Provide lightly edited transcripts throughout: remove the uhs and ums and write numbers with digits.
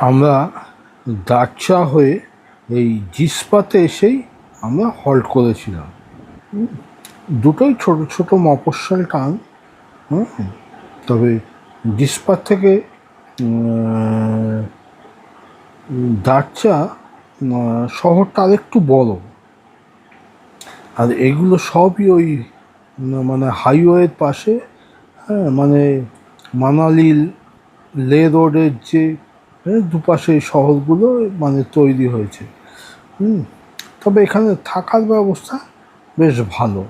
আমরা দারচা হয়ে এই জিসপাতে এসেই আমরা হল্ট করেছিলাম। দুটোই ছোট ছোট মফস্বল টাউন। তবে জিসপা থেকে দারচা শহরটা আরেকটু বড়। আর এগুলো সবই ওই মানে হাইওয়ের পাশে। হ্যাঁ, মানে মানালি লে রোডের যে দুপাশে শহরগুলো মানে তৈরি হয়েছে। তবে এখানে থাকার ব্যবস্থা বেশ ভালো।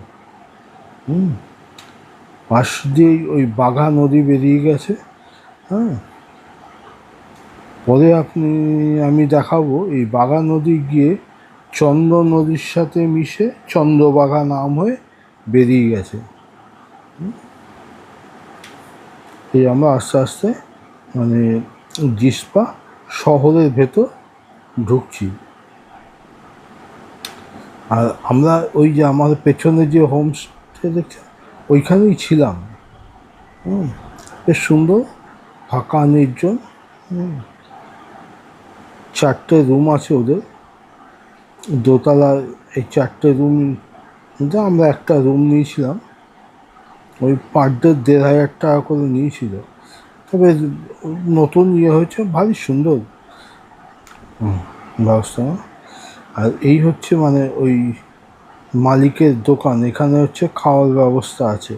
পাশ দিয়েই ওই বাঘা নদী বেরিয়ে গেছে। হ্যাঁ, পরে আমি দেখাবো এই বাঘা নদী গিয়ে চন্দ্র নদীর সাথে মিশে চন্দ্রবাঘা নাম হয়ে বেরিয়ে গেছে। এই আমরা আস্তে আস্তে মানে জিসপা শহরের ভেতর ঢুকছি। আর আমরা ওই যে আমার পেছনে যে হোমস্টে দেখছি ওইখানেই ছিলাম। বেশ সুন্দর, ফাঁকা, নির্জন। 4টে রুম আছে ওদের দোতলায়। এই 4টে রুম আমরা একটা রুম নিয়েছিলাম। ওই পার ডে 1,500 টাকা করে নিয়েছিল। তবে নতুন হয়েছে, ভারী সুন্দর ব্যবস্থা। আর এই হচ্ছে মানে ওই মালিকের দোকান। এখানে হচ্ছে খাওয়ার ব্যবস্থা আছে।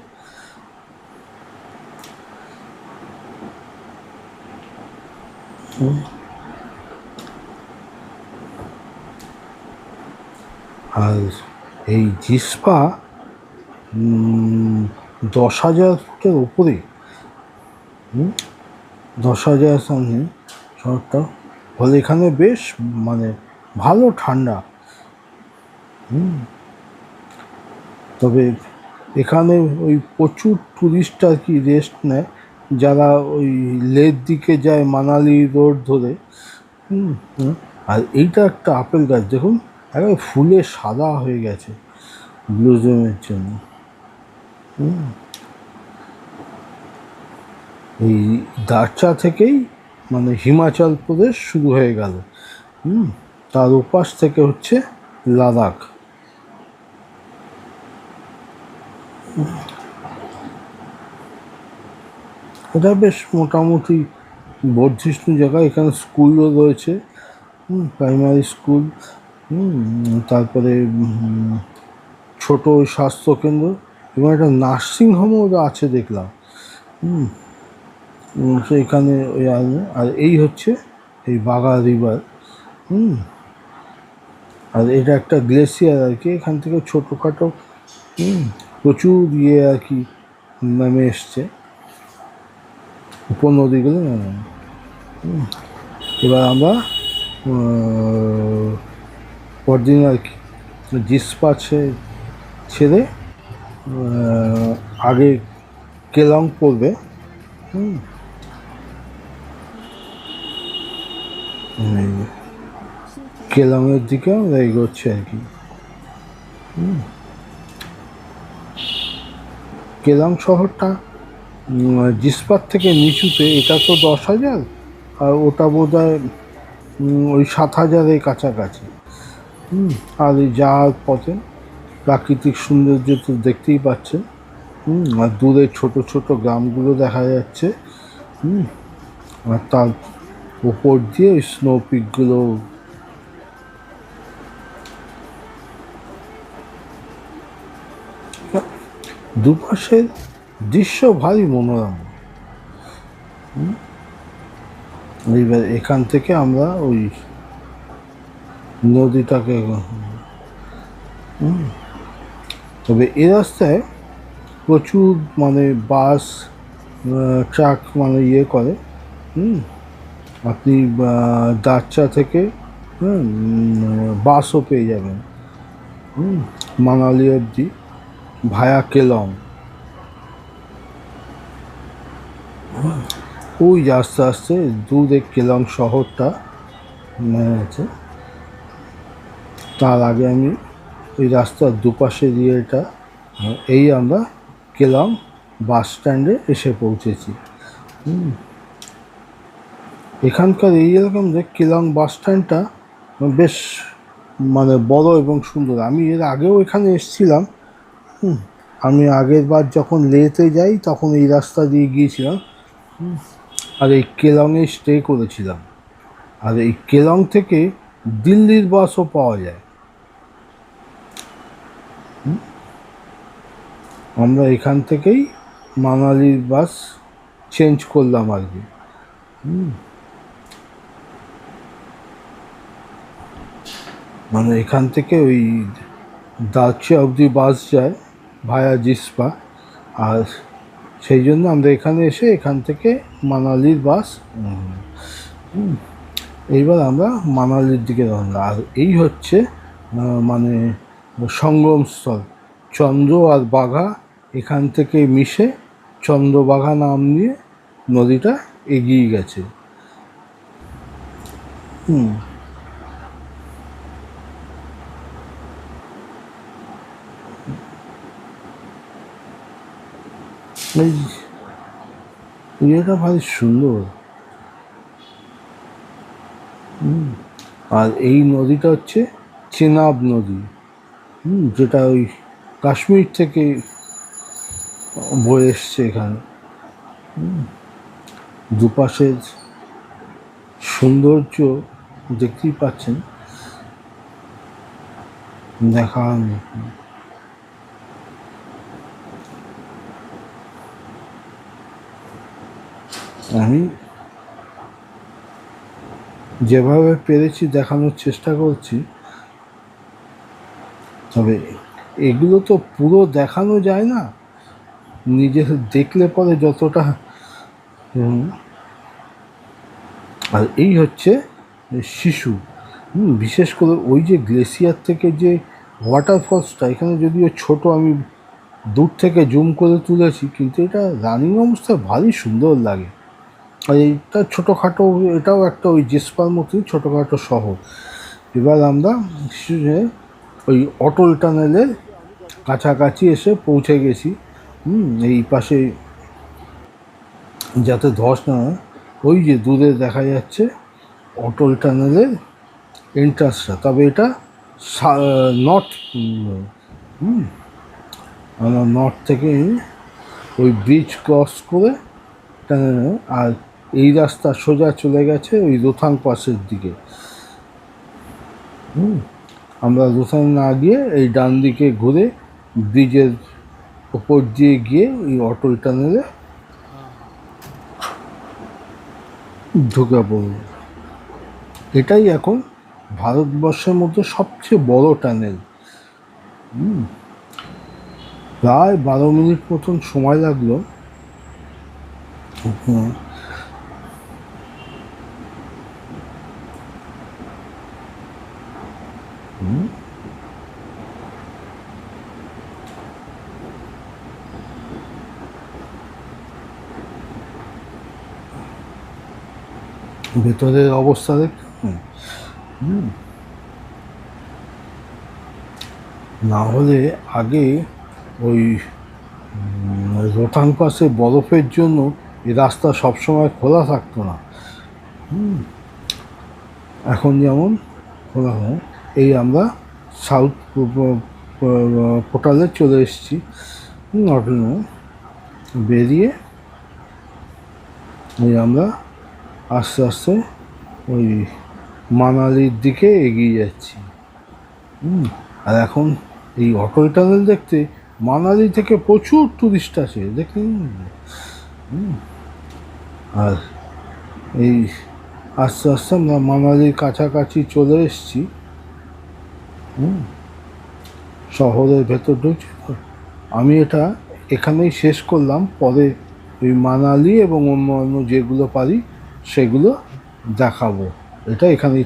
আর এই জিসপা 10,000 ফুটের উপরে। 10,000 সামনে শহরটা। ফলে এখানে বেশ মানে ভালো ঠান্ডা। তবে এখানে ওই প্রচুর টুরিস্ট আর কি রেস্ট নেয়, যারা ওই লের দিকে যায় মানালি রোড ধরে। আর এইটা একটা আপেল গাছ দেখুন, একবার ফুলে সাদা হয়ে গেছে ব্লুজমের জন্য। এই দারচা থেকেই মানে হিমাচল প্রদেশ শুরু হয়ে গেল। তার ওপাশ থেকে হচ্ছে লাদাখ। এটা বেশ মোটামুটি বর্ধিষ্ণু জায়গা। এখানে স্কুলও রয়েছে, প্রাইমারি স্কুল। তারপরে ছোট স্বাস্থ্যকেন্দ্র এবং একটা নার্সিংহোমও আছে দেখলাম। এখানে ওই আর এই হচ্ছে এই বাঘা রিভার। আর এটা একটা গ্লেসিয়ার আর কি। এখান থেকে ছোটোখাটো প্রচুর আর কি নেমে এসছে উপনদীগুলো। এবার আমরা পরদিন আর কি জিসপা ছেড়ে আগে কেলং পড়বে। কেলংয়ের দিকে আমরা এগোচ্ছি আর কি। কেলং শহরটা জিসপার থেকে নিচুতে। এটা তো 10,000 আর ওটা বোধ হয় ওই 7,000-এর কাছাকাছি। আর এই যাওয়ার পথে প্রাকৃতিক সৌন্দর্য তো দেখতেই পাচ্ছেন। আর দূরে ছোট ছোট গ্রামগুলো দেখা যাচ্ছে। আর তার উপর দিয়ে ওই স্নো পিকগুলো। দুপাশের দৃশ্য ভারী মনোরম। এইবার এখান থেকে আমরা ওই নদীটাকে তবে এ রাস্তায় প্রচুর মানে বাস ট্রাক মানে করে। আপনি দারচা থেকে বাসও পেয়ে যাবেন মানালি অবধি ভায়া কেলং। ওই আস্তে আস্তে দূরে কেলং শহরটা আছে। তার আগে আমি ওই রাস্তার দুপাশে দিয়ে এই আমরা কেলং বাস স্ট্যান্ডে এসে পৌঁছেছি। এখানকার এই এরকম যে কেলং বাস স্ট্যান্ডটা বেশ মানে বড় এবং সুন্দর। আমি এর আগেও এখানে এসেছিলাম। আমি আগের বার যখন লেতে যাই তখন এই রাস্তা দিয়ে গিয়েছিলাম, আর এই কেলংয়ে স্টে করেছিলাম। আর এই কেলং থেকে দিল্লির বাসও পাওয়া যায়। আমরা এখান থেকেই মানালির বাস চেঞ্জ করলাম আর কি। মানে এখান থেকে ওই দারচা অবধি বাস যায় ভায়া জিসপা, আর সেই জন্য আমরা এখানে এসে এখান থেকে মানালির বাস। এইবার আমরা মানালির দিকে রওনা। আর এই হচ্ছে মানে সঙ্গমস্থল, চন্দ্র আর বাঘা এখান থেকে মিশে চন্দ্রবাঘা নাম নিয়ে নদীটা এগিয়ে গেছে। এই ইয়েটা ভারী সুন্দর। আর এই নদীটা হচ্ছে চেনাব নদী, যেটা ওই কাশ্মীর থেকে বয়ে এসছে এখানে। দুপাশের সৌন্দর্য দেখতেই পাচ্ছেন, দেখার মতো। আমি যেভাবে পেরেছি দেখানোর চেষ্টা করছি, তবে এগুলো তো পুরো দেখানো যায় না, নিজে দেখলে পরে যতটা। আর এই হচ্ছে শিশু। বিশেষ করে ওই যে গ্লেসিয়ার থেকে যে ওয়াটারফলসটা, এখানে যদিও ছোট, আমি দূর থেকে জুম করে তুলেছি, কিন্তু এটা রানিং অবস্থায় ভারী সুন্দর লাগে। আর এইটা ছোটোখাটো, এটাও একটা ওই জিসপার মতোই ছোটোখাটো শহর। এবার আমরা ওই অটল টানেলের কাছাকাছি এসে পৌঁছে গেছি। এই পাশে যাতে ধস না হয়, ওই যে দূরে দেখা যাচ্ছে অটল টানেলের এন্ট্রান্সটা। তবে এটা নর্থ, আমরা নর্থ থেকে ওই ব্রিজ ক্রস করে টানেল, আর এই রাস্তা সোজা চলে গেছে ওই রোথাং পাসের দিকে। আমরা রোথাং না গিয়ে এই ডান দিকে ঘুরে ব্রিজের ওপর দিয়ে গিয়ে এই অটল টানেলে ঢুকে পড়ব। এটাই এখন ভারতবর্ষের মধ্যে সবচেয়ে বড় টানেল। প্রায় 12 মিনিট মতন সময় লাগলো। ভেতরের অবস্থা দেখুন। না হলে আগে ওই রোথাং পাসে বরফের জন্য এই রাস্তা সবসময় খোলা থাকতো না। এখন যেমন খোলা হয়। এই আমরা সাউথ পোর্টালে চলে এসেছি। বেরিয়ে ওই আমরা আস্তে আস্তে ওই মানালির দিকে এগিয়ে যাচ্ছি। আর এখন এই অটল টানেল দেখতে মানালি থেকে প্রচুর টুরিস্ট আসে, দেখুন। আর এই আস্তে আস্তে আমরা মানালির কাছাকাছি চলে এসেছি। শহরের ভেতর ঢুকছি। আমি এটা এখানেই শেষ করলাম, পরে ওই মানালি এবং অন্য অন্য যেগুলো পারি সেগুলো দেখাবো। এটা এখানেই।